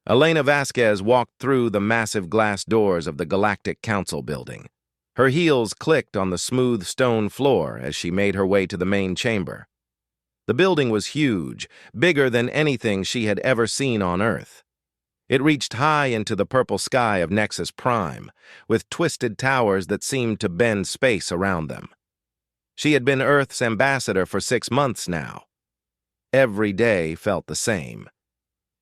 Elena Vasquez walked through the massive glass doors of the Galactic Council building. Her heels clicked on the smooth stone floor as she made her way to the main chamber. The building was huge, bigger than anything she had ever seen on Earth. It reached high into the purple sky of Nexus Prime, with twisted towers that seemed to bend space around them. She had been Earth's ambassador for 6 months now. Every day felt the same.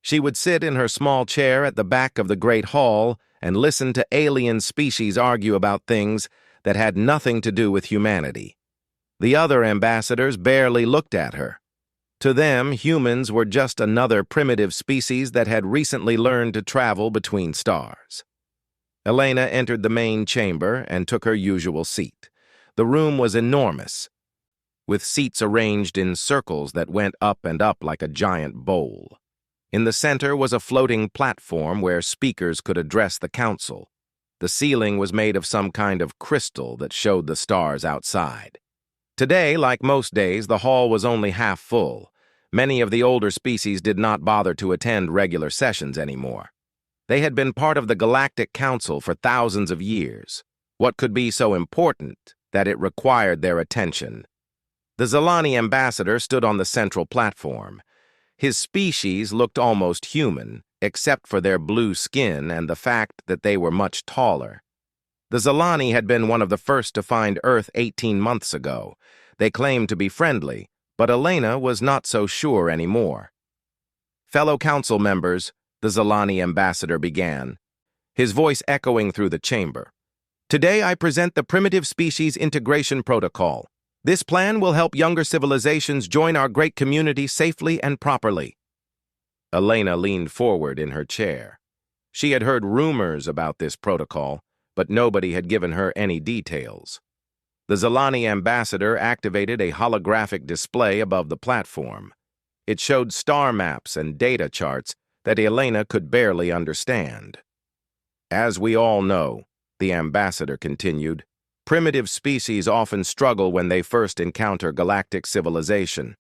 She would sit in her small chair at the back of the Great Hall and listen to alien species argue about things that had nothing to do with humanity. The other ambassadors barely looked at her. To them, humans were just another primitive species that had recently learned to travel between stars. Elena entered the main chamber and took her usual seat. The room was enormous, with seats arranged in circles that went up and up like a giant bowl. In the center was a floating platform where speakers could address the council. The ceiling was made of some kind of crystal that showed the stars outside. Today, like most days, the hall was only half full. Many of the older species did not bother to attend regular sessions anymore. They had been part of the Galactic Council for thousands of years. What could be so important that it required their attention? The Zalani ambassador stood on the central platform. His species looked almost human, except for their blue skin and the fact that they were much taller. The Zalani had been one of the first to find Earth 18 months ago. They claimed to be friendly, but Elena was not so sure anymore. Fellow council members, the Zalani ambassador began, his voice echoing through the chamber. Today I present the Primitive Species Integration Protocol. This plan will help younger civilizations join our great community safely and properly. Elena leaned forward in her chair. She had heard rumors about this protocol, but nobody had given her any details. The Zalani ambassador activated a holographic display above the platform. It showed star maps and data charts that Elena could barely understand. As we all know, the ambassador continued, primitive species often struggle when they first encounter galactic civilization.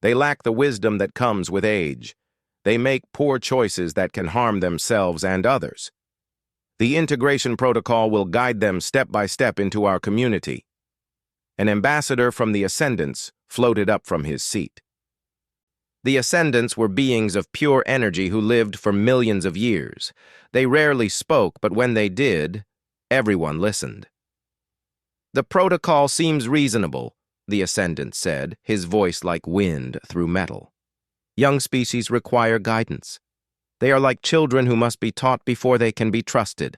They lack the wisdom that comes with age. They make poor choices that can harm themselves and others. The integration protocol will guide them step by step into our community. An ambassador from the Ascendants floated up from his seat. The Ascendants were beings of pure energy who lived for millions of years. They rarely spoke, but when they did, everyone listened. The protocol seems reasonable, the Ascendant said, his voice like wind through metal. Young species require guidance. They are like children who must be taught before they can be trusted.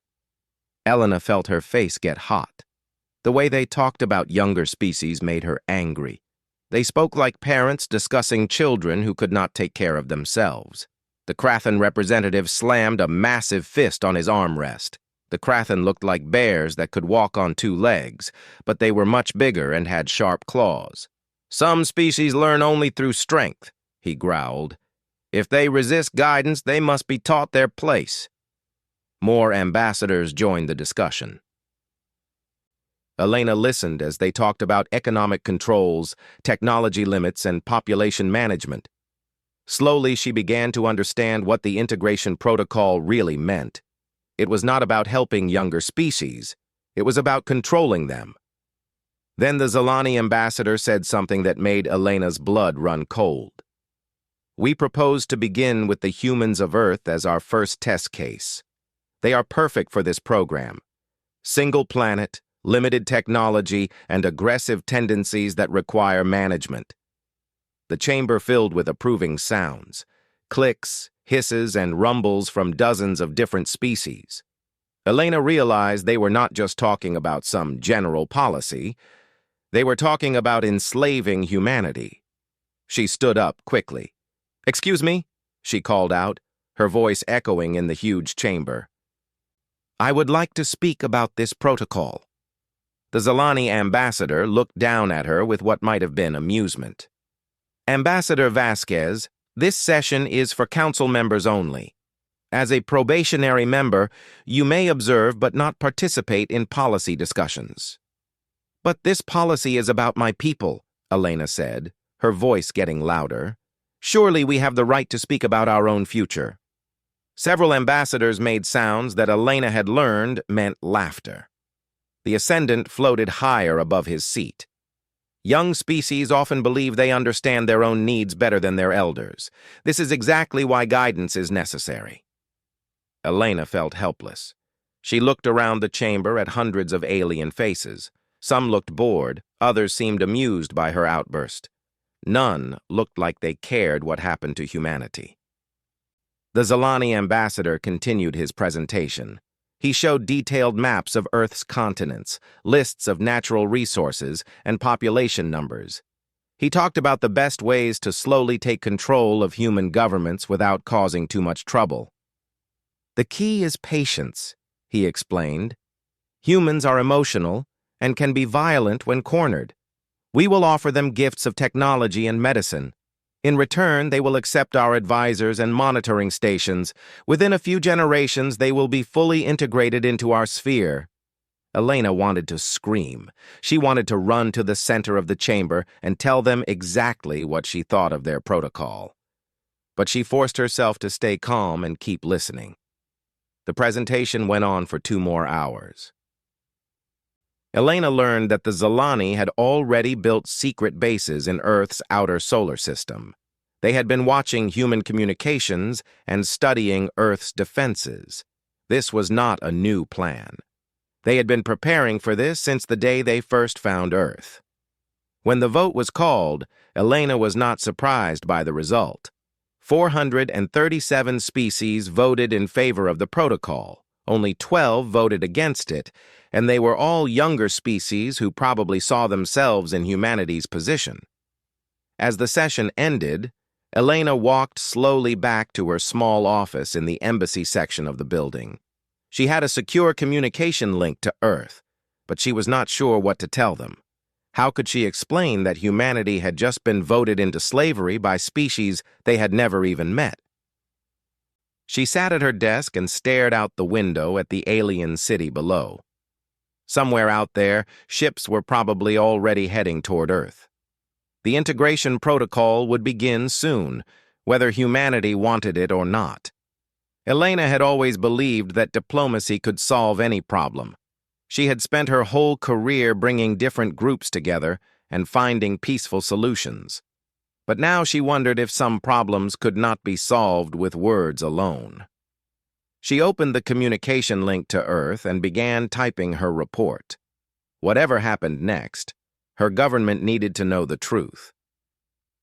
Elena felt her face get hot. The way they talked about younger species made her angry. They spoke like parents discussing children who could not take care of themselves. The Krathan representative slammed a massive fist on his armrest. The Krathan looked like bears that could walk on 2 legs, but they were much bigger and had sharp claws. Some species learn only through strength, he growled. If they resist guidance, they must be taught their place. More ambassadors joined the discussion. Elena listened as they talked about economic controls, technology limits, and population management. Slowly, she began to understand what the integration protocol really meant. It was not about helping younger species. It was about controlling them. Then the Zalani ambassador said something that made Elena's blood run cold. We propose to begin with the humans of Earth as our first test case. They are perfect for this program. Single planet, limited technology, and aggressive tendencies that require management. The chamber filled with approving sounds, clicks, hisses, and rumbles from dozens of different species. Elena realized they were not just talking about some general policy. They were talking about enslaving humanity. She stood up quickly. "Excuse me," she called out, her voice echoing in the huge chamber. "I would like to speak about this protocol." The Zalani ambassador looked down at her with what might have been amusement. "Ambassador Vasquez, this session is for council members only. As a probationary member, you may observe but not participate in policy discussions." "But this policy is about my people," Elena said, her voice getting louder. "Surely we have the right to speak about our own future." Several ambassadors made sounds that Elena had learned meant laughter. The ascendant floated higher above his seat. Young species often believe they understand their own needs better than their elders. This is exactly why guidance is necessary. Elena felt helpless. She looked around the chamber at hundreds of alien faces. Some looked bored, others seemed amused by her outburst. None looked like they cared what happened to humanity. The Zalani ambassador continued his presentation. He showed detailed maps of Earth's continents, lists of natural resources, and population numbers. He talked about the best ways to slowly take control of human governments without causing too much trouble. The key is patience, he explained. Humans are emotional and can be violent when cornered. We will offer them gifts of technology and medicine. In return, they will accept our advisors and monitoring stations. Within a few generations, they will be fully integrated into our sphere. Elena wanted to scream. She wanted to run to the center of the chamber and tell them exactly what she thought of their protocol. But she forced herself to stay calm and keep listening. The presentation went on for 2 more hours. Elena learned that the Zalani had already built secret bases in Earth's outer solar system. They had been watching human communications and studying Earth's defenses. This was not a new plan. They had been preparing for this since the day they first found Earth. When the vote was called, Elena was not surprised by the result. 437 species voted in favor of the protocol. Only 12 voted against it, and they were all younger species who probably saw themselves in humanity's position. As the session ended, Elena walked slowly back to her small office in the embassy section of the building. She had a secure communication link to Earth, but she was not sure what to tell them. How could she explain that humanity had just been voted into slavery by species they had never even met? She sat at her desk and stared out the window at the alien city below. Somewhere out there, ships were probably already heading toward Earth. The integration protocol would begin soon, whether humanity wanted it or not. Elena had always believed that diplomacy could solve any problem. She had spent her whole career bringing different groups together and finding peaceful solutions. But now she wondered if some problems could not be solved with words alone. She opened the communication link to Earth and began typing her report. Whatever happened next, her government needed to know the truth.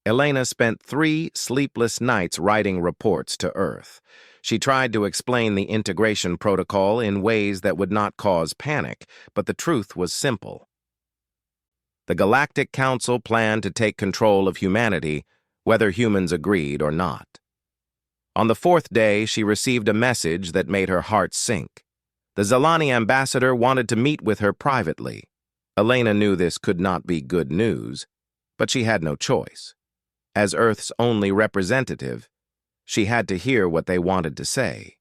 Elena spent 3 sleepless nights writing reports to Earth. She tried to explain the integration protocol in ways that would not cause panic, but the truth was simple. The Galactic Council planned to take control of humanity, whether humans agreed or not. On the 4th day, she received a message that made her heart sink. The Zalani ambassador wanted to meet with her privately. Elena knew this could not be good news, but she had no choice. As Earth's only representative, she had to hear what they wanted to say.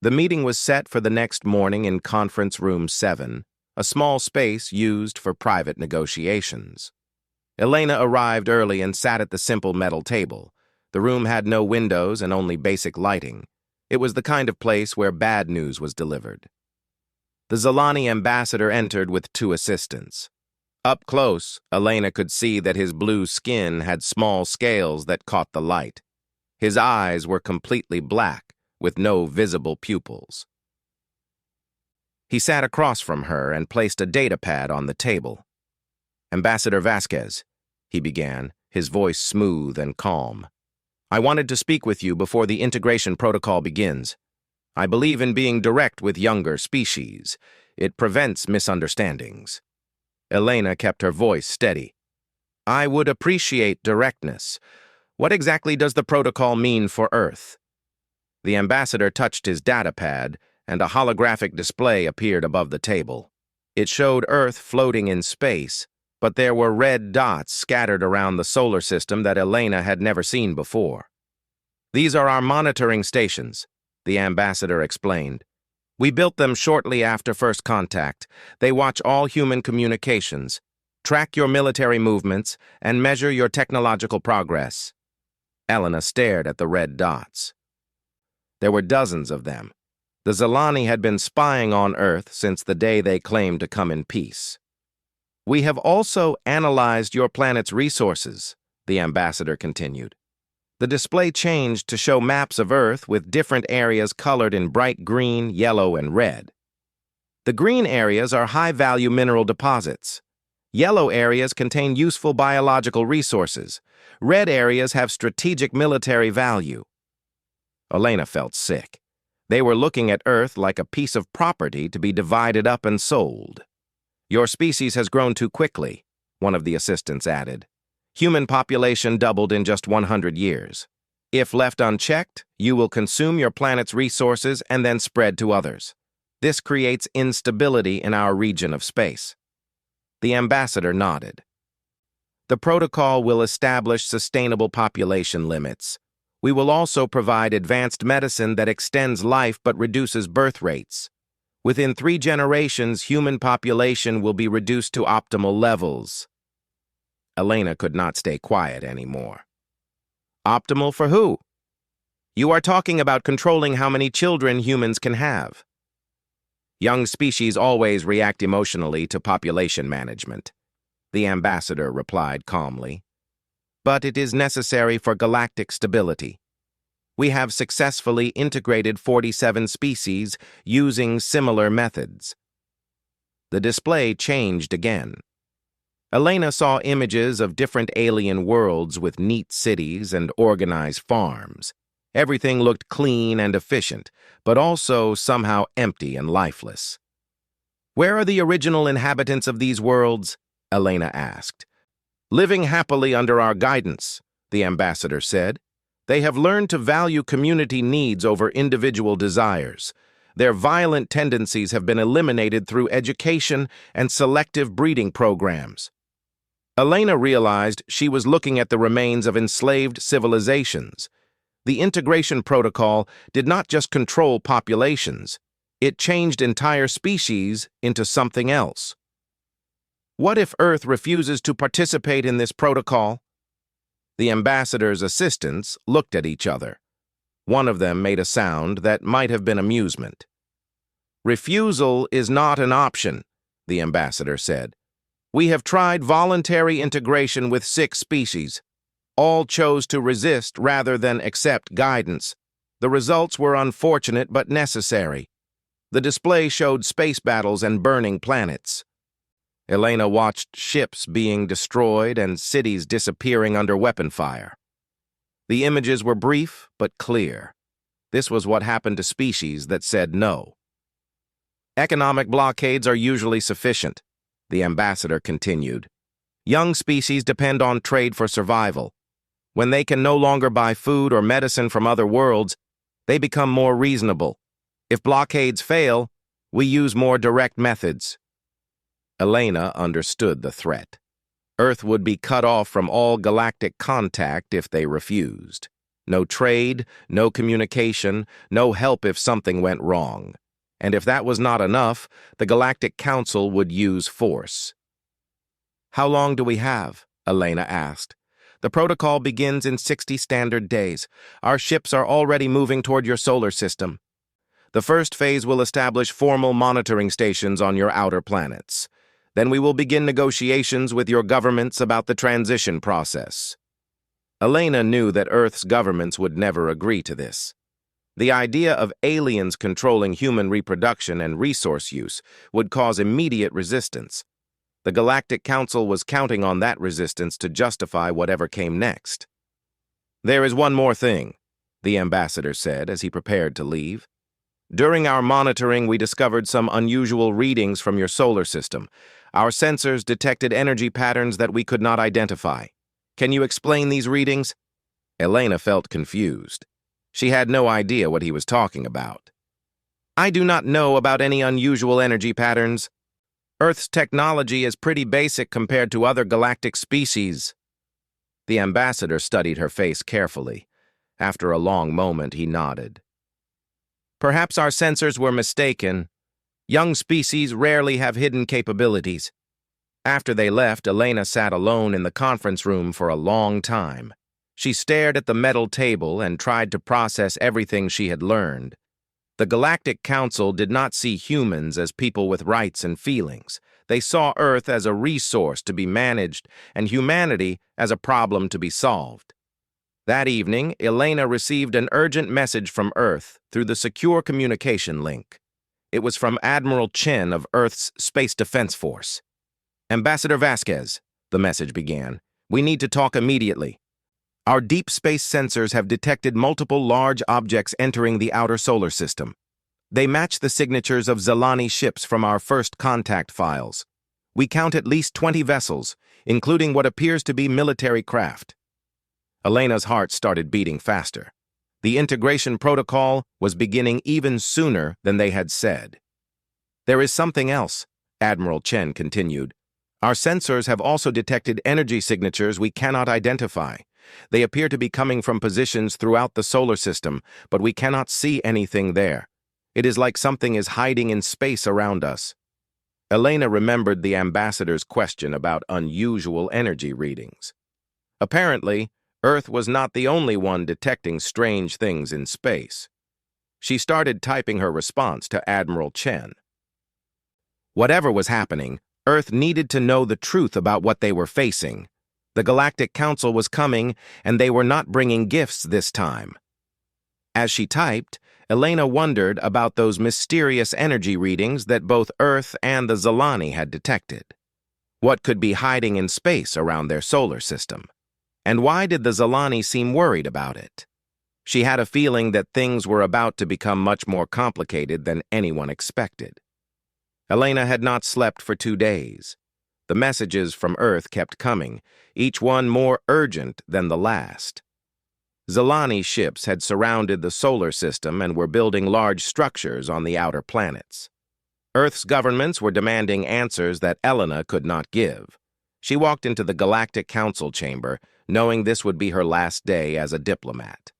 The meeting was set for the next morning in Conference Room 7, a small space used for private negotiations. Elena arrived early and sat at the simple metal table. The room had no windows and only basic lighting. It was the kind of place where bad news was delivered. The Zalani ambassador entered with 2 assistants. Up close, Elena could see that his blue skin had small scales that caught the light. His eyes were completely black, with no visible pupils. He sat across from her and placed a datapad on the table. "Ambassador Vasquez," he began, his voice smooth and calm. "I wanted to speak with you before the integration protocol begins. I believe in being direct with younger species. It prevents misunderstandings." Elena kept her voice steady. "I would appreciate directness. What exactly does the protocol mean for Earth?" The ambassador touched his datapad, and a holographic display appeared above the table. It showed Earth floating in space, but there were red dots scattered around the solar system that Elena had never seen before. "These are our monitoring stations," the ambassador explained. "We built them shortly after first contact. They watch all human communications, track your military movements, and measure your technological progress." Elena stared at the red dots. There were dozens of them. The Zilani had been spying on Earth since the day they claimed to come in peace. "We have also analyzed your planet's resources," the ambassador continued. The display changed to show maps of Earth with different areas colored in bright green, yellow, and red. The green areas are high-value mineral deposits. Yellow areas contain useful biological resources. Red areas have strategic military value. Elena felt sick. They were looking at Earth like a piece of property to be divided up and sold. "Your species has grown too quickly," one of the assistants added. "Human population doubled in just 100 years. If left unchecked, you will consume your planet's resources and then spread to others. This creates instability in our region of space." The ambassador nodded. "The protocol will establish sustainable population limits. We will also provide advanced medicine that extends life but reduces birth rates. Within 3 generations, human population will be reduced to optimal levels." Elena could not stay quiet anymore. "Optimal for who?" "You are talking about controlling how many children humans can have." "Young species always react emotionally to population management," the ambassador replied calmly. "But it is necessary for galactic stability. We have successfully integrated 47 species using similar methods." The display changed again. Elena saw images of different alien worlds with neat cities and organized farms. Everything looked clean and efficient, but also somehow empty and lifeless. "Where are the original inhabitants of these worlds?" Elena asked. "Living happily under our guidance," the ambassador said. "They have learned to value community needs over individual desires. Their violent tendencies have been eliminated through education and selective breeding programs." Elena realized she was looking at the remains of enslaved civilizations. The integration protocol did not just control populations, it changed entire species into something else. "What if Earth refuses to participate in this protocol?" The ambassador's assistants looked at each other. One of them made a sound that might have been amusement. "Refusal is not an option," the ambassador said. "We have tried voluntary integration with 6 species. All chose to resist rather than accept guidance. The results were unfortunate but necessary." The display showed space battles and burning planets. Elena watched ships being destroyed and cities disappearing under weapon fire. The images were brief but clear. This was what happened to species that said no. "Economic blockades are usually sufficient," the ambassador continued. "Young species depend on trade for survival. When they can no longer buy food or medicine from other worlds, they become more reasonable. If blockades fail, we use more direct methods." Elena understood the threat. Earth would be cut off from all galactic contact if they refused. No trade, no communication, no help if something went wrong. And if that was not enough, the Galactic Council would use force. "How long do we have?" Elena asked. "The protocol begins in 60 standard days. Our ships are already moving toward your solar system. The first phase will establish formal monitoring stations on your outer planets. Then we will begin negotiations with your governments about the transition process." Elena knew that Earth's governments would never agree to this. The idea of aliens controlling human reproduction and resource use would cause immediate resistance. The Galactic Council was counting on that resistance to justify whatever came next. "There is one more thing," the ambassador said as he prepared to leave. "During our monitoring, we discovered some unusual readings from your solar system. Our sensors detected energy patterns that we could not identify. Can you explain these readings?" Elena felt confused. She had no idea what he was talking about. "I do not know about any unusual energy patterns. Earth's technology is pretty basic compared to other galactic species." The ambassador studied her face carefully. After a long moment, he nodded. "Perhaps our sensors were mistaken. Young species rarely have hidden capabilities." After they left, Elena sat alone in the conference room for a long time. She stared at the metal table and tried to process everything she had learned. The Galactic Council did not see humans as people with rights and feelings. They saw Earth as a resource to be managed and humanity as a problem to be solved. That evening, Elena received an urgent message from Earth through the secure communication link. It was from Admiral Chen of Earth's Space Defense Force. "Ambassador Vasquez," the message began, "we need to talk immediately. Our deep space sensors have detected multiple large objects entering the outer solar system. They match the signatures of Zalani ships from our first contact files. We count at least 20 vessels, including what appears to be military craft." Elena's heart started beating faster. The integration protocol was beginning even sooner than they had said. "There is something else," Admiral Chen continued. "Our sensors have also detected energy signatures we cannot identify. They appear to be coming from positions throughout the solar system, but we cannot see anything there. It is like something is hiding in space around us." Elena remembered the ambassador's question about unusual energy readings. Apparently, Earth was not the only one detecting strange things in space. She started typing her response to Admiral Chen. Whatever was happening, Earth needed to know the truth about what they were facing. The Galactic Council was coming, and they were not bringing gifts this time. As she typed, Elena wondered about those mysterious energy readings that both Earth and the Zalani had detected. What could be hiding in space around their solar system? And why did the Zalani seem worried about it? She had a feeling that things were about to become much more complicated than anyone expected. Elena had not slept for 2 days. The messages from Earth kept coming, each one more urgent than the last. Zalani ships had surrounded the solar system and were building large structures on the outer planets. Earth's governments were demanding answers that Elena could not give. She walked into the Galactic Council chamber, knowing this would be her last day as a diplomat.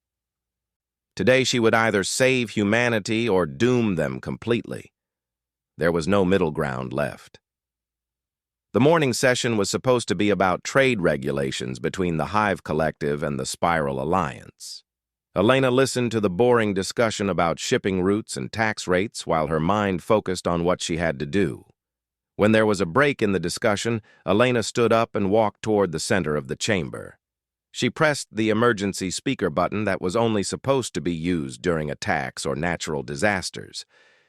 Today she would either save humanity or doom them completely. There was no middle ground left. The morning session was supposed to be about trade regulations between the Hive Collective and the Spiral Alliance. Elena listened to the boring discussion about shipping routes and tax rates while her mind focused on what she had to do. When there was a break in the discussion, Elena stood up and walked toward the center of the chamber. She pressed the emergency speaker button that was only supposed to be used during attacks or natural disasters.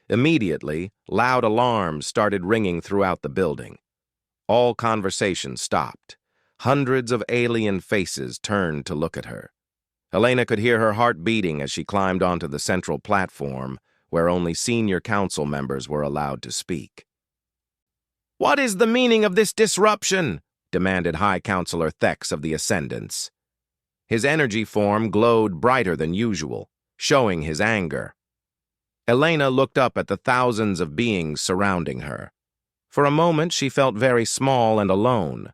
Immediately, loud alarms started ringing throughout the building. All conversation stopped. Hundreds of alien faces turned to look at her. Elena could hear her heart beating as she climbed onto the central platform, where only senior council members were allowed to speak. "What is the meaning of this disruption?" demanded High Counselor Thex of the Ascendants. His energy form glowed brighter than usual, showing his anger. Elena looked up at the thousands of beings surrounding her. For a moment, she felt very small and alone.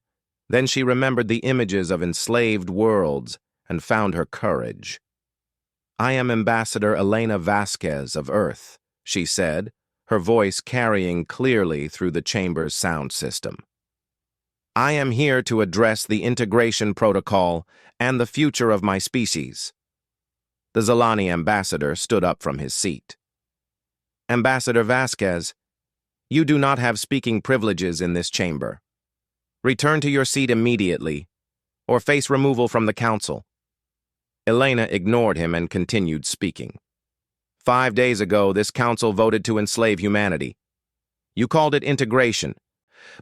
Then she remembered the images of enslaved worlds and found her courage. "I am Ambassador Elena Vasquez of Earth," she said, her voice carrying clearly through the chamber's sound system. "I am here to address the integration protocol and the future of my species." The Zalani ambassador stood up from his seat. "Ambassador Vasquez, you do not have speaking privileges in this chamber. Return to your seat immediately, or face removal from the council." Elena ignored him and continued speaking. 5 days ago, this council voted to enslave humanity. You called it integration,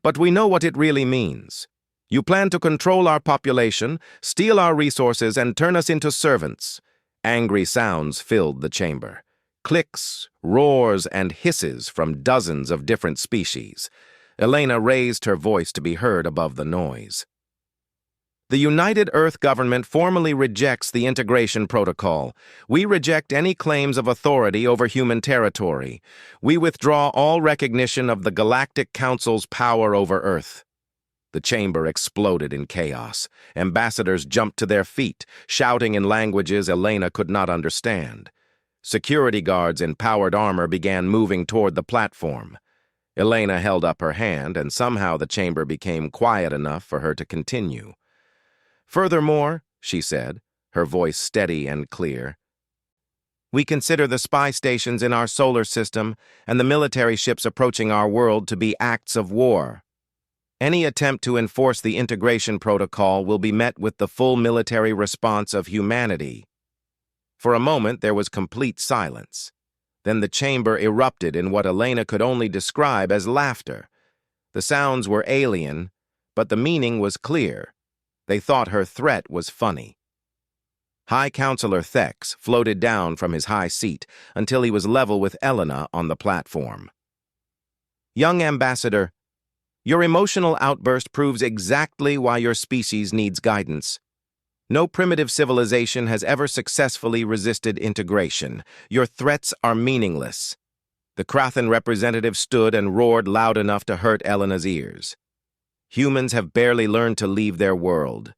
but we know what it really means. You plan to control our population, steal our resources, and turn us into servants. Angry sounds filled the chamber. Clicks, roars, and hisses from dozens of different species. Elena raised her voice to be heard above the noise. "The United Earth government formally rejects the integration protocol. We reject any claims of authority over human territory. We withdraw all recognition of the Galactic Council's power over Earth." The chamber exploded in chaos. Ambassadors jumped to their feet, shouting in languages Elena could not understand. Security guards in powered armor began moving toward the platform. Elena held up her hand, and somehow the chamber became quiet enough for her to continue. Furthermore, she said, her voice steady and clear. We consider the spy stations in our solar system and the military ships approaching our world to be acts of war. Any attempt to enforce the integration protocol will be met with the full military response of humanity. For a moment, there was complete silence. Then the chamber erupted in what Elena could only describe as laughter. The sounds were alien, but the meaning was clear. They thought her threat was funny. High Counselor Thex floated down from his high seat until he was level with Elena on the platform. Young Ambassador, your emotional outburst proves exactly why your species needs guidance. No primitive civilization has ever successfully resisted integration. Your threats are meaningless. The Krathan representative stood and roared loud enough to hurt Elena's ears. Humans have barely learned to leave their world.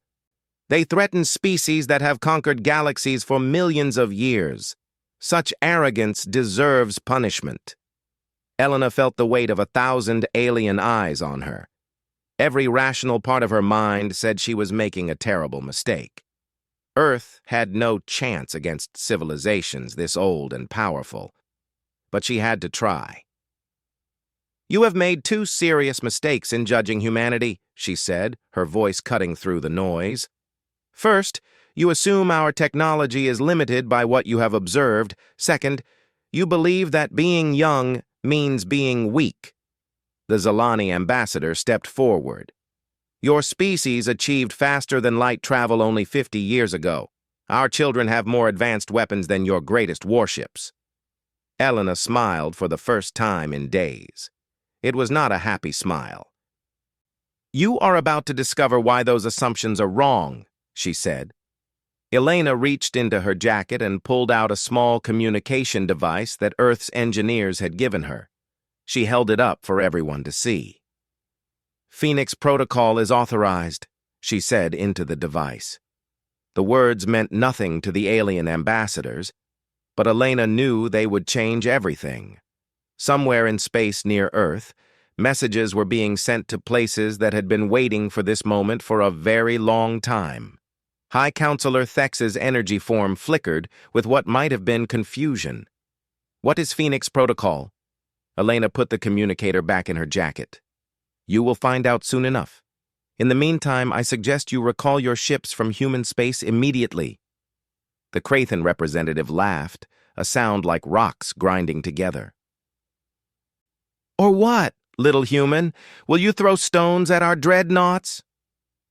They threaten species that have conquered galaxies for millions of years. Such arrogance deserves punishment. Elena felt the weight of 1,000 alien eyes on her. Every rational part of her mind said she was making a terrible mistake. Earth had no chance against civilizations this old and powerful, but she had to try. You have made 2 serious mistakes in judging humanity, she said, her voice cutting through the noise. First, you assume our technology is limited by what you have observed. Second, you believe that being young means being weak. The Zalani ambassador stepped forward. Your species achieved faster-than-light travel only 50 years ago. Our children have more advanced weapons than your greatest warships. Elena smiled for the first time in days. It was not a happy smile. You are about to discover why those assumptions are wrong, she said. Elena reached into her jacket and pulled out a small communication device that Earth's engineers had given her. She held it up for everyone to see. Phoenix Protocol is authorized, she said into the device. The words meant nothing to the alien ambassadors, but Elena knew they would change everything. Somewhere in space near Earth, messages were being sent to places that had been waiting for this moment for a very long time. High Counselor Thex's energy form flickered with what might have been confusion. What is Phoenix Protocol? Elena put the communicator back in her jacket. You will find out soon enough. In the meantime, I suggest you recall your ships from human space immediately. The Krathan representative laughed, a sound like rocks grinding together. Or what, little human? Will you throw stones at our dreadnoughts?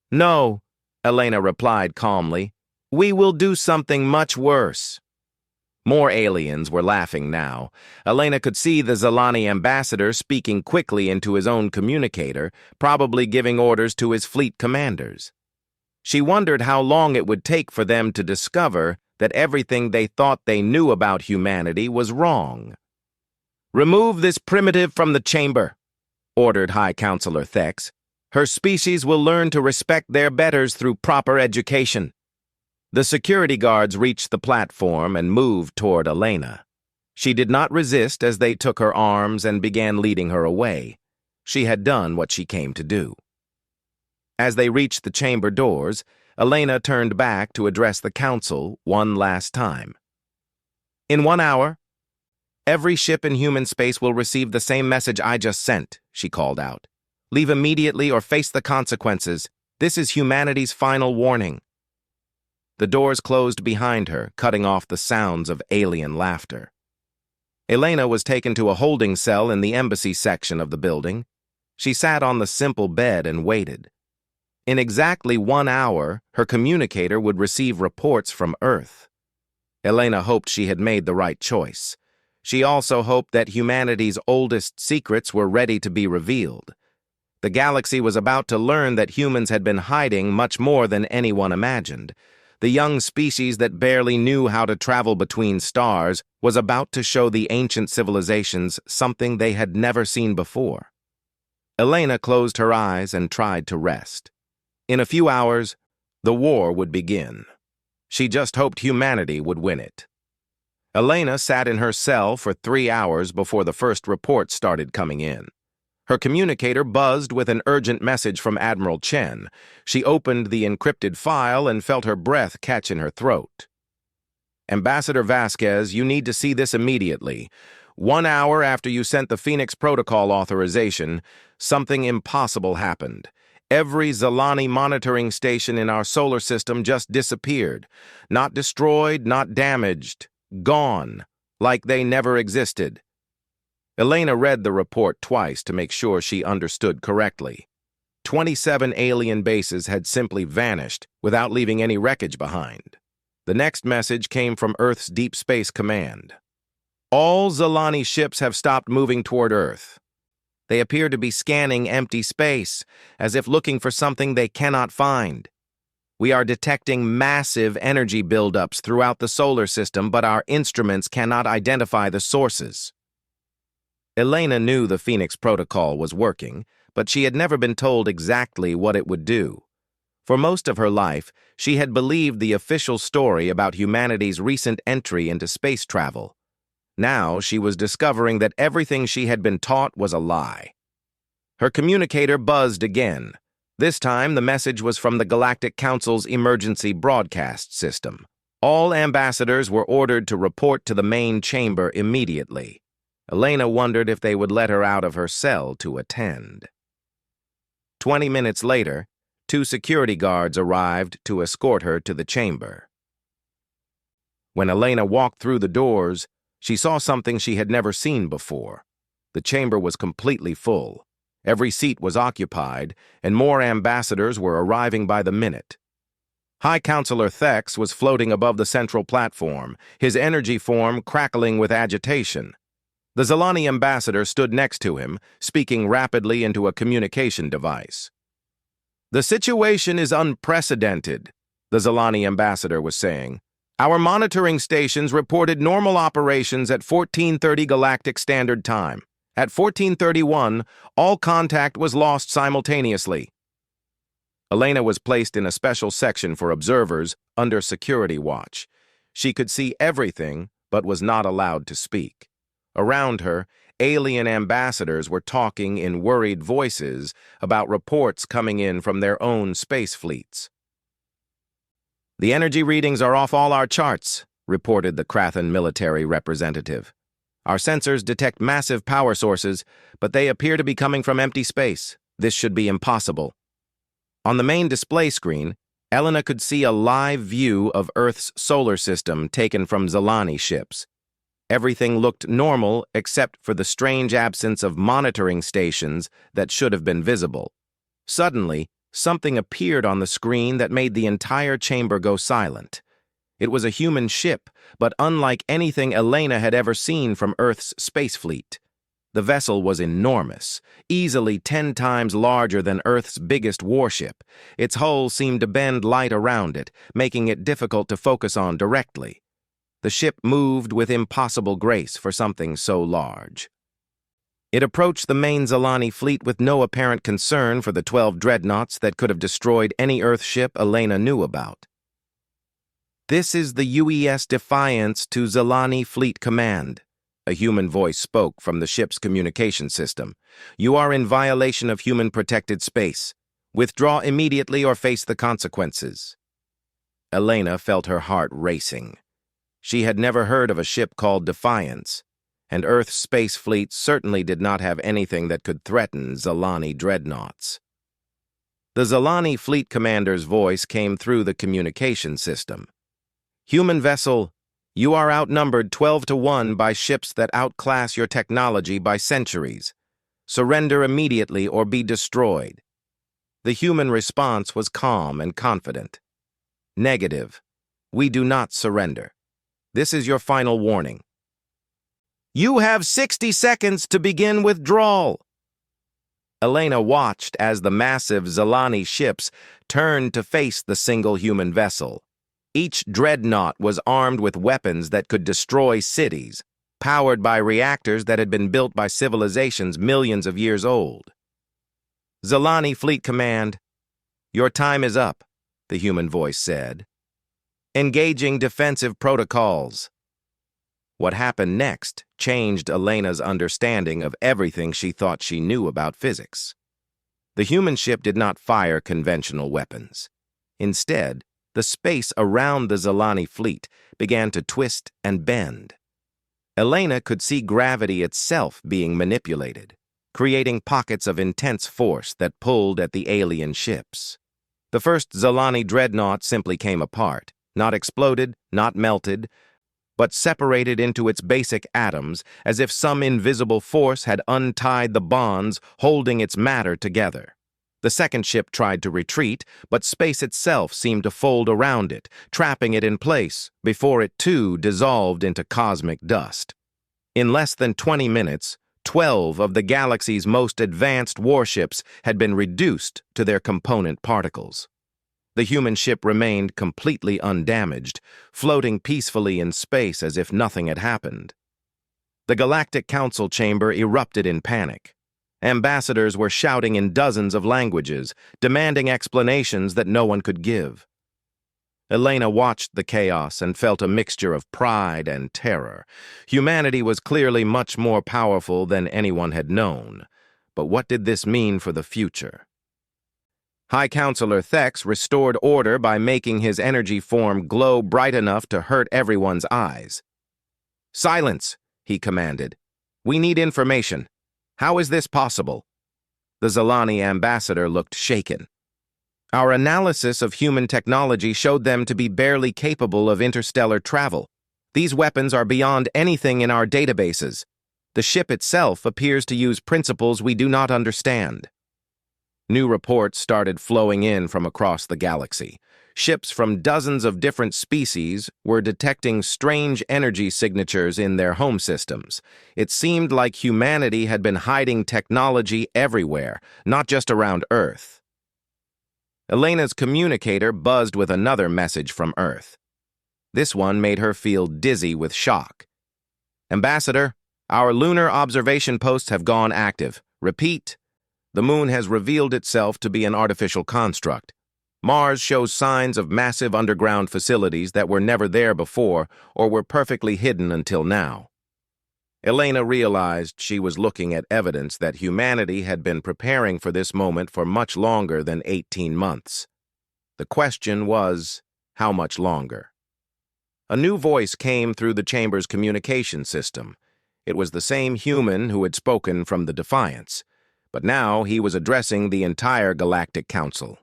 No, Elena replied calmly. We will do something much worse. More aliens were laughing now. Elena could see the Zalani ambassador speaking quickly into his own communicator, probably giving orders to his fleet commanders. She wondered how long it would take for them to discover that everything they thought they knew about humanity was wrong. Remove this primitive from the chamber, ordered High Counselor Thex. Her species will learn to respect their betters through proper education. The security guards reached the platform and moved toward Elena. She did not resist as they took her arms and began leading her away. She had done what she came to do. As they reached the chamber doors, Elena turned back to address the council one last time. In 1 hour, every ship in human space will receive the same message I just sent, she called out. Leave immediately or face the consequences. This is humanity's final warning. The doors closed behind her, cutting off the sounds of alien laughter. Elena was taken to a holding cell in the embassy section of the building. She sat on the simple bed and waited. In exactly 1 hour, her communicator would receive reports from Earth. Elena hoped she had made the right choice. She also hoped that humanity's oldest secrets were ready to be revealed. The galaxy was about to learn that humans had been hiding much more than anyone imagined. The young species that barely knew how to travel between stars was about to show the ancient civilizations something they had never seen before. Elena closed her eyes and tried to rest. In a few hours, the war would begin. She just hoped humanity would win it. Elena sat in her cell for 3 hours before the first reports started coming in. Her communicator buzzed with an urgent message from Admiral Chen. She opened the encrypted file and felt her breath catch in her throat. Ambassador Vasquez, you need to see this immediately. 1 hour after you sent the Phoenix Protocol authorization, something impossible happened. Every Zalani monitoring station in our solar system just disappeared. Not destroyed, not damaged. Gone. Like they never existed. Elena read the report twice to make sure she understood correctly. 27 alien bases had simply vanished without leaving any wreckage behind. The next message came from Earth's Deep Space Command. All Zalani ships have stopped moving toward Earth. They appear to be scanning empty space, as if looking for something they cannot find. We are detecting massive energy buildups throughout the solar system, but our instruments cannot identify the sources. Elena knew the Phoenix Protocol was working, but she had never been told exactly what it would do. For most of her life, she had believed the official story about humanity's recent entry into space travel. Now she was discovering that everything she had been taught was a lie. Her communicator buzzed again. This time, the message was from the Galactic Council's emergency broadcast system. All ambassadors were ordered to report to the main chamber immediately. Elena wondered if they would let her out of her cell to attend. 20 minutes later, 2 security guards arrived to escort her to the chamber. When Elena walked through the doors, she saw something she had never seen before. The chamber was completely full. Every seat was occupied, and more ambassadors were arriving by the minute. High Counselor Thex was floating above the central platform, his energy form crackling with agitation. The Zalani ambassador stood next to him, speaking rapidly into a communication device. "The situation is unprecedented," the Zalani ambassador was saying. "Our monitoring stations reported normal operations at 14:30 Galactic Standard Time. At 14:31, all contact was lost simultaneously." Elena was placed in a special section for observers under security watch. She could see everything, but was not allowed to speak. Around her, alien ambassadors were talking in worried voices about reports coming in from their own space fleets. "The energy readings are off all our charts," reported the Krathan military representative. "Our sensors detect massive power sources, but they appear to be coming from empty space. This should be impossible." On the main display screen, Elena could see a live view of Earth's solar system taken from Zalani ships. Everything looked normal except for the strange absence of monitoring stations that should have been visible. Suddenly, something appeared on the screen that made the entire chamber go silent. It was a human ship, but unlike anything Elena had ever seen from Earth's space fleet. The vessel was enormous, easily 10 times larger than Earth's biggest warship. Its hull seemed to bend light around it, making it difficult to focus on directly. The ship moved with impossible grace for something so large. It approached the main Zalani fleet with no apparent concern for the 12 dreadnoughts that could have destroyed any Earth ship Elena knew about. "This is the UES Defiance to Zalani Fleet Command," a human voice spoke from the ship's communication system. "You are in violation of human-protected space. Withdraw immediately or face the consequences." Elena felt her heart racing. She had never heard of a ship called Defiance, and Earth's space fleet certainly did not have anything that could threaten Zalani dreadnoughts. The Zalani fleet commander's voice came through the communication system. "Human vessel, you are outnumbered 12-1 by ships that outclass your technology by centuries. Surrender immediately or be destroyed." The human response was calm and confident. "Negative. We do not surrender. This is your final warning." "You have 60 seconds to begin withdrawal." Elena watched as the massive Zalani ships turned to face the single human vessel. Each dreadnought was armed with weapons that could destroy cities, powered by reactors that had been built by civilizations millions of years old. "Zalani Fleet Command, your time is up," the human voice said. "Engaging defensive protocols." What happened next changed Elena's understanding of everything she thought she knew about physics. The human ship did not fire conventional weapons. Instead, the space around the Zilani fleet began to twist and bend. Elena could see gravity itself being manipulated, creating pockets of intense force that pulled at the alien ships. The first Zilani dreadnought simply came apart, not exploded, not melted, but separated into its basic atoms as if some invisible force had untied the bonds holding its matter together. The second ship tried to retreat, but space itself seemed to fold around it, trapping it in place before it too dissolved into cosmic dust. In less than 20 minutes, 12 of the galaxy's most advanced warships had been reduced to their component particles. The human ship remained completely undamaged, floating peacefully in space as if nothing had happened. The Galactic Council chamber erupted in panic. Ambassadors were shouting in dozens of languages, demanding explanations that no one could give. Elena watched the chaos and felt a mixture of pride and terror. Humanity was clearly much more powerful than anyone had known. But what did this mean for the future? High Counselor Thex restored order by making his energy form glow bright enough to hurt everyone's eyes. "Silence," he commanded. "We need information. How is this possible?" The Zilani ambassador looked shaken. "Our analysis of human technology showed them to be barely capable of interstellar travel. These weapons are beyond anything in our databases. The ship itself appears to use principles we do not understand." New reports started flowing in from across the galaxy. Ships from dozens of different species were detecting strange energy signatures in their home systems. It seemed like humanity had been hiding technology everywhere, not just around Earth. Elena's communicator buzzed with another message from Earth. This one made her feel dizzy with shock. "Ambassador, our lunar observation posts have gone active. Repeat, the moon has revealed itself to be an artificial construct. Mars shows signs of massive underground facilities that were never there before or were perfectly hidden until now." Elena realized she was looking at evidence that humanity had been preparing for this moment for much longer than 18 months. The question was, how much longer? A new voice came through the chamber's communication system. It was the same human who had spoken from the Defiance, but now he was addressing the entire Galactic Council.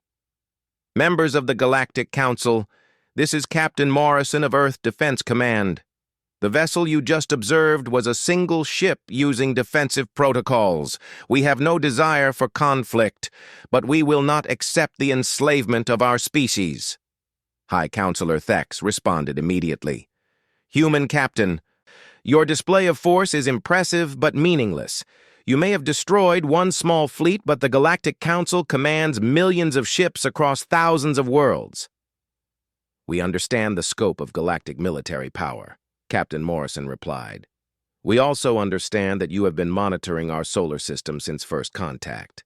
"Members of the Galactic Council, this is Captain Morrison of Earth Defense Command. The vessel you just observed was a single ship using defensive protocols. We have no desire for conflict, but we will not accept the enslavement of our species." High Counselor Thex responded immediately. "Human Captain, your display of force is impressive but meaningless. You may have destroyed one small fleet, but the Galactic Council commands millions of ships across thousands of worlds." "We understand the scope of galactic military power," Captain Morrison replied. "We also understand that you have been monitoring our solar system since first contact.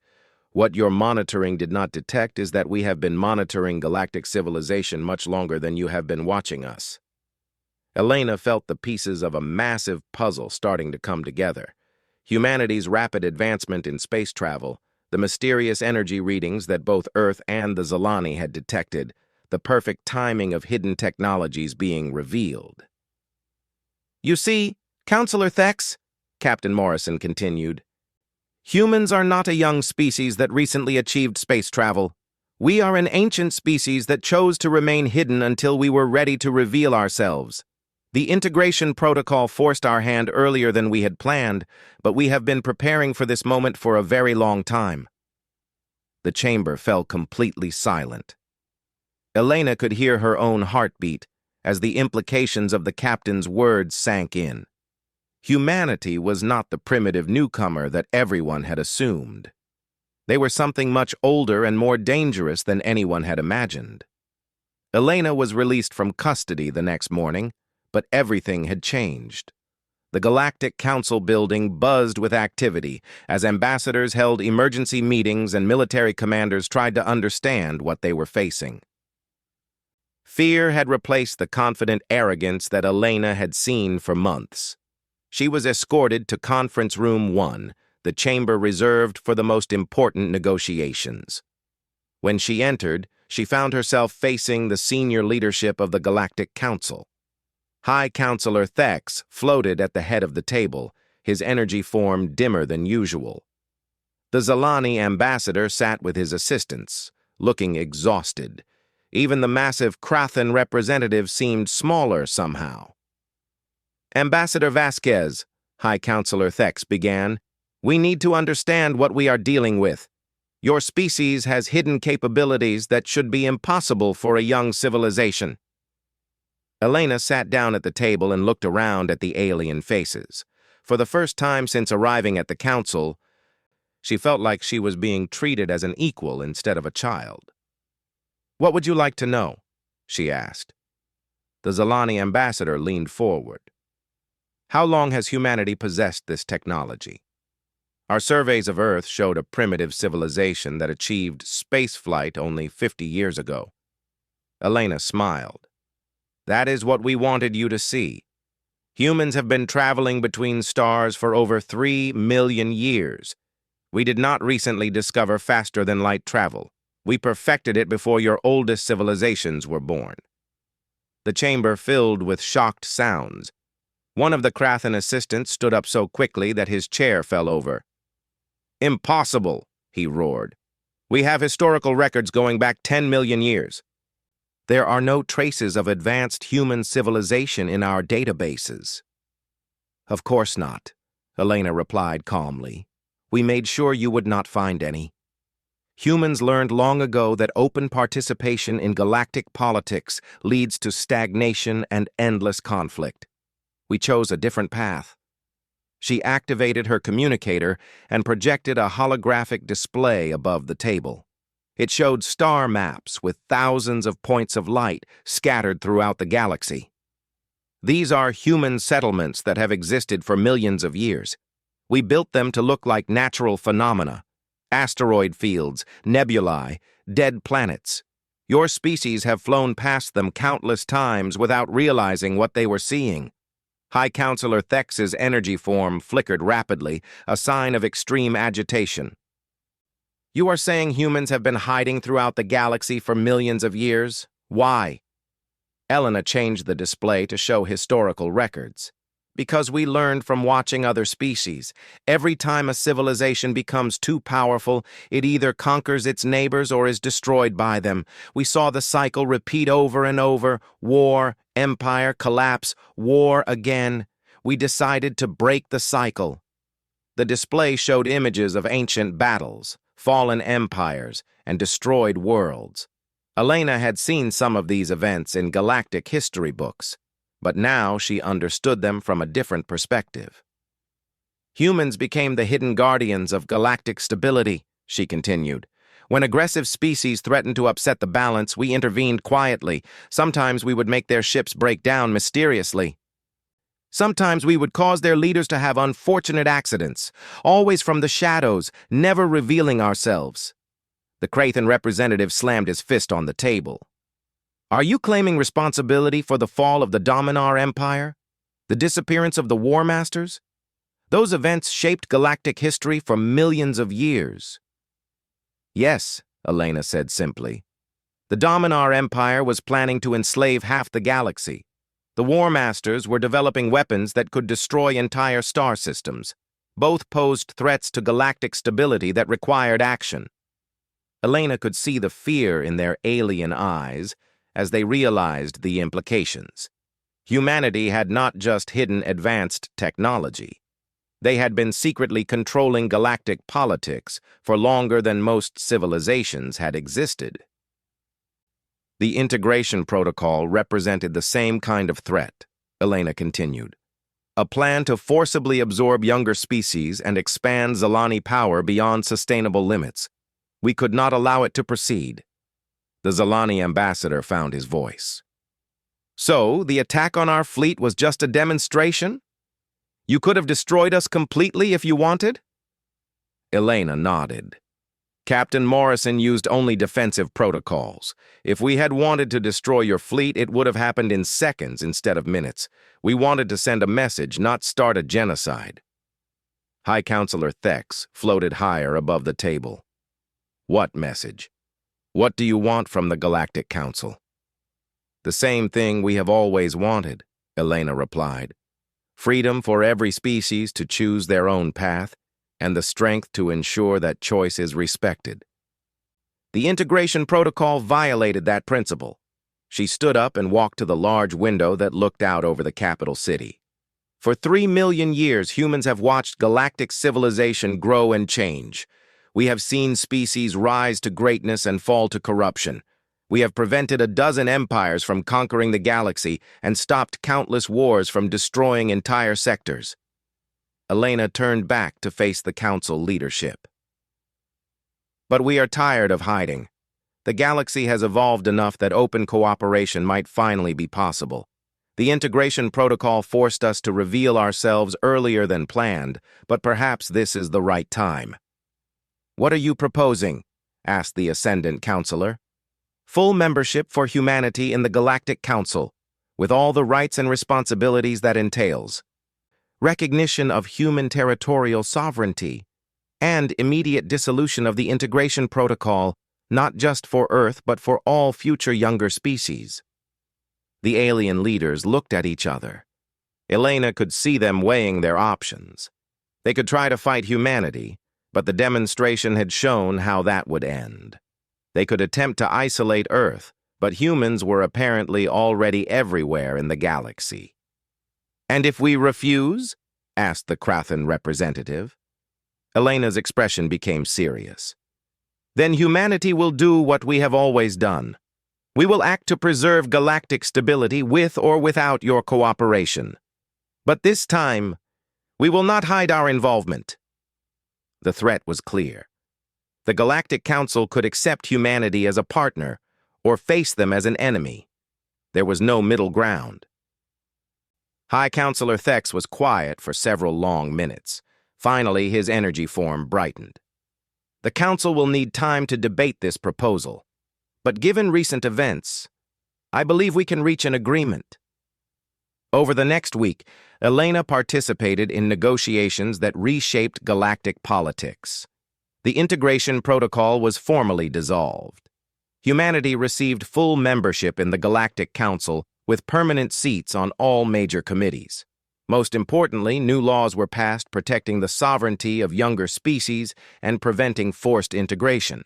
What your monitoring did not detect is that we have been monitoring galactic civilization much longer than you have been watching us." Elena felt the pieces of a massive puzzle starting to come together. Humanity's rapid advancement in space travel, the mysterious energy readings that both Earth and the Zilani had detected, the perfect timing of hidden technologies being revealed. "You see, Counselor Thex," Captain Morrison continued, "humans are not a young species that recently achieved space travel. We are an ancient species that chose to remain hidden until we were ready to reveal ourselves. The integration protocol forced our hand earlier than we had planned, but we have been preparing for this moment for a very long time." The chamber fell completely silent. Elena could hear her own heartbeat as the implications of the captain's words sank in. Humanity was not the primitive newcomer that everyone had assumed. They were something much older and more dangerous than anyone had imagined. Elena was released from custody the next morning, but everything had changed. The Galactic Council building buzzed with activity as ambassadors held emergency meetings and military commanders tried to understand what they were facing. Fear had replaced the confident arrogance that Elena had seen for months. She was escorted to Conference Room 1, the chamber reserved for the most important negotiations. When she entered, she found herself facing the senior leadership of the Galactic Council. High Counselor Thex floated at the head of the table, his energy form dimmer than usual. The Zalani ambassador sat with his assistants, looking exhausted. Even the massive Krathan representative seemed smaller somehow. Ambassador Vasquez, High Counselor Thex began, we need to understand what we are dealing with. Your species has hidden capabilities that should be impossible for a young civilization. Elena sat down at the table and looked around at the alien faces. For the first time since arriving at the council, she felt like she was being treated as an equal instead of a child. What would you like to know? She asked. The Zalani ambassador leaned forward. How long has humanity possessed this technology? Our surveys of Earth showed a primitive civilization that achieved spaceflight only 50 years ago. Elena smiled. That is what we wanted you to see. Humans have been traveling between stars for over 3 million years. We did not recently discover faster-than-light travel. We perfected it before your oldest civilizations were born. The chamber filled with shocked sounds. One of the Krathan assistants stood up so quickly that his chair fell over. Impossible, he roared. We have historical records going back 10 million years. There are no traces of advanced human civilization in our databases. Of course not, Elena replied calmly. We made sure you would not find any. Humans learned long ago that open participation in galactic politics leads to stagnation and endless conflict. We chose a different path. She activated her communicator and projected a holographic display above the table. It showed star maps with thousands of points of light scattered throughout the galaxy. These are human settlements that have existed for millions of years. We built them to look like natural phenomena, asteroid fields, nebulae, dead planets. Your species have flown past them countless times without realizing what they were seeing. High Counselor Thex's energy form flickered rapidly, a sign of extreme agitation. You are saying humans have been hiding throughout the galaxy for millions of years? Why? Elena changed the display to show historical records. Because we learned from watching other species. Every time a civilization becomes too powerful, it either conquers its neighbors or is destroyed by them. We saw the cycle repeat over and over: war, empire, collapse, war again. We decided to break the cycle. The display showed images of ancient battles, fallen empires, and destroyed worlds. Elena had seen some of these events in galactic history books, but now she understood them from a different perspective. Humans became the hidden guardians of galactic stability, she continued. When aggressive species threatened to upset the balance, we intervened quietly. Sometimes we would make their ships break down mysteriously. Sometimes we would cause their leaders to have unfortunate accidents, always from the shadows, never revealing ourselves. The Krathan representative slammed his fist on the table. Are you claiming responsibility for the fall of the Dominar Empire? The disappearance of the War Masters? Those events shaped galactic history for millions of years. Yes, Elena said simply. The Dominar Empire was planning to enslave half the galaxy. The War Masters were developing weapons that could destroy entire star systems. Both posed threats to galactic stability that required action. Elena could see the fear in their alien eyes as they realized the implications. Humanity had not just hidden advanced technology. They had been secretly controlling galactic politics for longer than most civilizations had existed. The integration protocol represented the same kind of threat, Elena continued. A plan to forcibly absorb younger species and expand Zalani power beyond sustainable limits. We could not allow it to proceed. The Zalani ambassador found his voice. So, the attack on our fleet was just a demonstration? You could have destroyed us completely if you wanted? Elena nodded. Captain Morrison used only defensive protocols. If we had wanted to destroy your fleet, it would have happened in seconds instead of minutes. We wanted to send a message, not start a genocide. High Counselor Thex floated higher above the table. What message? What do you want from the Galactic Council? The same thing we have always wanted, Elena replied. Freedom for every species to choose their own path, and the strength to ensure that choice is respected. The integration protocol violated that principle. She stood up and walked to the large window that looked out over the capital city. For 3 million years, humans have watched galactic civilization grow and change. We have seen species rise to greatness and fall to corruption. We have prevented a dozen empires from conquering the galaxy and stopped countless wars from destroying entire sectors. Elena turned back to face the council leadership. But we are tired of hiding. The galaxy has evolved enough that open cooperation might finally be possible. The integration protocol forced us to reveal ourselves earlier than planned, but perhaps this is the right time. What are you proposing? Asked the Ascendant Counselor. Full membership for humanity in the Galactic Council, with all the rights and responsibilities that entails. Recognition of human territorial sovereignty, and immediate dissolution of the integration protocol, not just for Earth but for all future younger species. The alien leaders looked at each other. Elena could see them weighing their options. They could try to fight humanity, but the demonstration had shown how that would end. They could attempt to isolate Earth, but humans were apparently already everywhere in the galaxy. And if we refuse? Asked the Krathan representative. Elena's expression became serious. Then humanity will do what we have always done. We will act to preserve galactic stability with or without your cooperation. But this time, we will not hide our involvement. The threat was clear. The Galactic Council could accept humanity as a partner or face them as an enemy. There was no middle ground. High Counselor Thex was quiet for several long minutes. Finally, his energy form brightened. The Council will need time to debate this proposal, but given recent events, I believe we can reach an agreement. Over the next week, Elena participated in negotiations that reshaped galactic politics. The integration protocol was formally dissolved. Humanity received full membership in the Galactic Council with permanent seats on all major committees. Most importantly, new laws were passed protecting the sovereignty of younger species and preventing forced integration.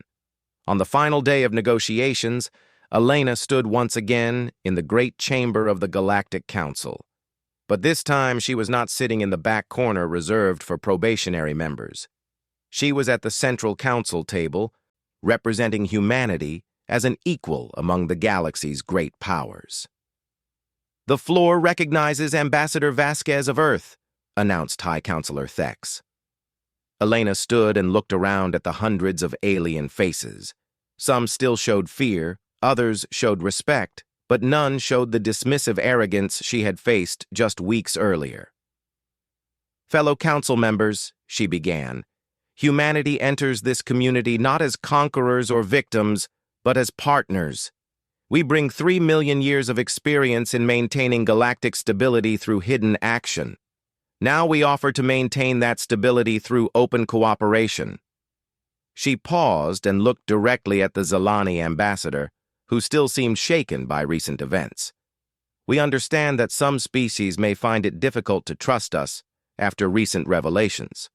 On the final day of negotiations, Elena stood once again in the great chamber of the Galactic Council. But this time she was not sitting in the back corner reserved for probationary members. She was at the central council table, representing humanity as an equal among the galaxy's great powers. The floor recognizes Ambassador Vasquez of Earth, announced High Counselor Thex. Elena stood and looked around at the hundreds of alien faces. Some still showed fear, others showed respect, but none showed the dismissive arrogance she had faced just weeks earlier. Fellow council members, she began, humanity enters this community not as conquerors or victims, but as partners. We bring 3 million years of experience in maintaining galactic stability through hidden action. Now we offer to maintain that stability through open cooperation. She paused and looked directly at the Zalani ambassador, who still seemed shaken by recent events. We understand that some species may find it difficult to trust us after recent revelations.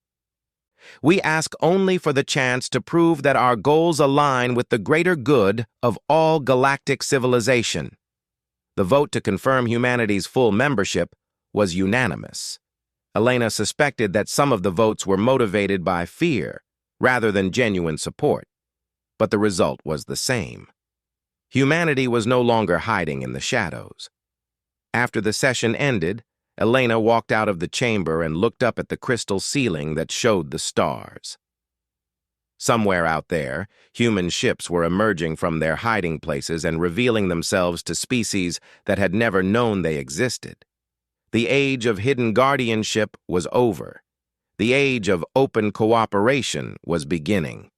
We ask only for the chance to prove that our goals align with the greater good of all galactic civilization. The vote to confirm humanity's full membership was unanimous. Elena suspected that some of the votes were motivated by fear rather than genuine support, but the result was the same. Humanity was no longer hiding in the shadows. After the session ended, Elena walked out of the chamber and looked up at the crystal ceiling that showed the stars. Somewhere out there, human ships were emerging from their hiding places and revealing themselves to species that had never known they existed. The age of hidden guardianship was over. The age of open cooperation was beginning.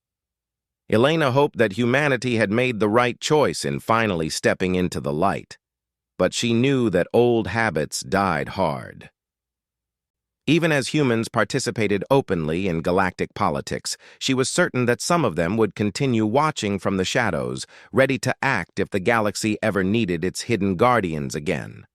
Elena hoped that humanity had made the right choice in finally stepping into the light, but she knew that old habits died hard. Even as humans participated openly in galactic politics, she was certain that some of them would continue watching from the shadows, ready to act if the galaxy ever needed its hidden guardians again.